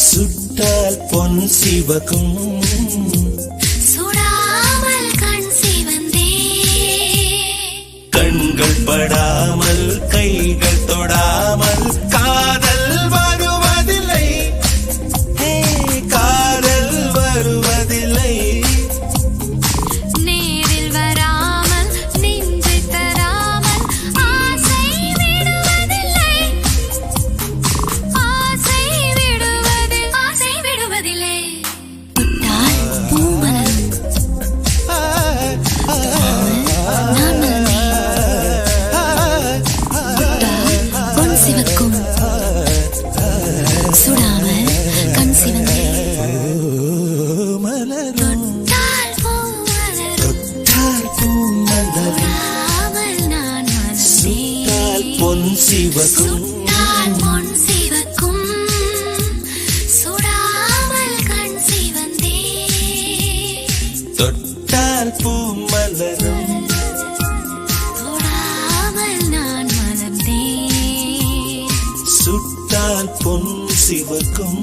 சுட்டால் பொன் சிவக்கும் சுடாமல் கண் சிவந்தே கண்கள் படாமல் கைகள் தொடாமல் காதல் வருவதில்லை காதல் வருவதில்லை நேரில் வராமல் நின்று தராமல் ஆசை விடுவதில்லை ஆசை விடுவதில்லை தொட்டால் பூமலரும் நான் தொட்டால் பொன் சிவக்கும் சுடாமல் கண் சிவந்தே தொட்டால் பூமலரும் நான் சுட்டால் பொன் சிவக்கும் சுட்டால் பொன் சிவக்கும் சுடாமல் கண் சிவந்தே தொட்டால் பூ மலரும் தொடாமல் நான் மலர்ந்தேன் சுட்டால் பொன் சிவக்கும்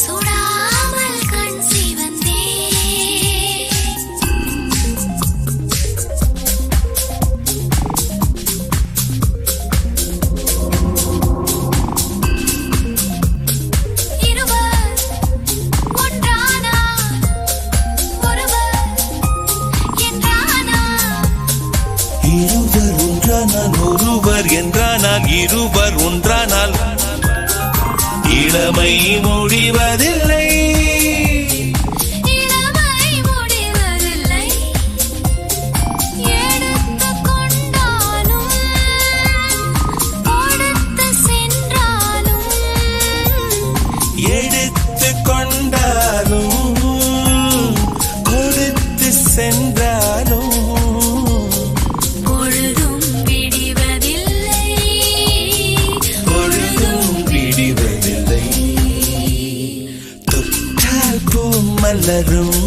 சுடாமல் கண் சிவந்தே இருவர் ஒன்றானார் ஒருவர் என்றானார் இருவர் ஒன்றானால் ஒருவர் என்றானால் இருவர் ஒன்றானால் இளமை முடிவதில்லை இளமை முடிவதில்லை எடுத்துக் கொண்டாலும் கொடுத்து சென்றாலும் எடுத்து கொண்டாலும் கொடுத்து சென்றாலும் பொழுதும் விடிவதில்லை பொழுதும் விடிவதில்லை தொட்டால் பூ மலரும்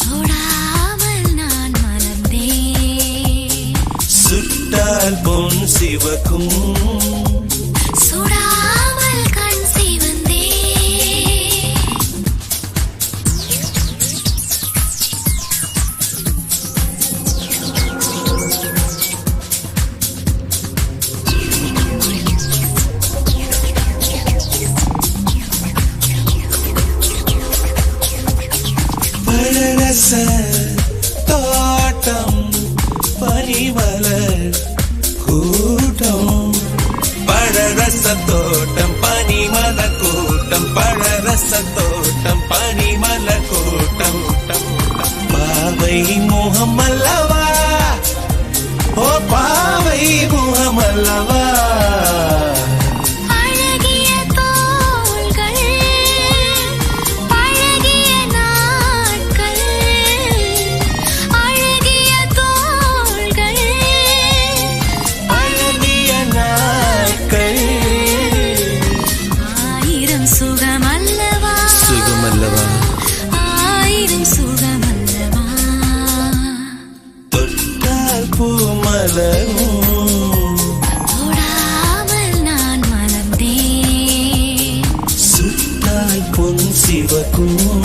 தொடாமல் நான் மலர்ந்தேன் சுட்டால் பொன் சிவக்கும் சுடாமல் கண் சிவந்தே பழரச தோட்டம் பனிமலர் கூட்டம் பழரச தோட்டம் பனிமலர் கூட்டம் பழரச தோட்டம் பனிமலர் கூட்டம் பாவை முகம் அல்லவா ஓ பாவை முகம் அல்லவா அழகிய தோள்கள் அழகிய நாட்கள் அழகிய தோள்கள் அழகிய நாட்கள் ஆயிரம் சுகமல்லவா சுகமல்லவா ஆயிரம் சுகமல்லவா தொட்டால் பூ மலரும் தொடாமல் நான் மலர்ந்தேன் சுட்டால் பொன் சிவக்கும்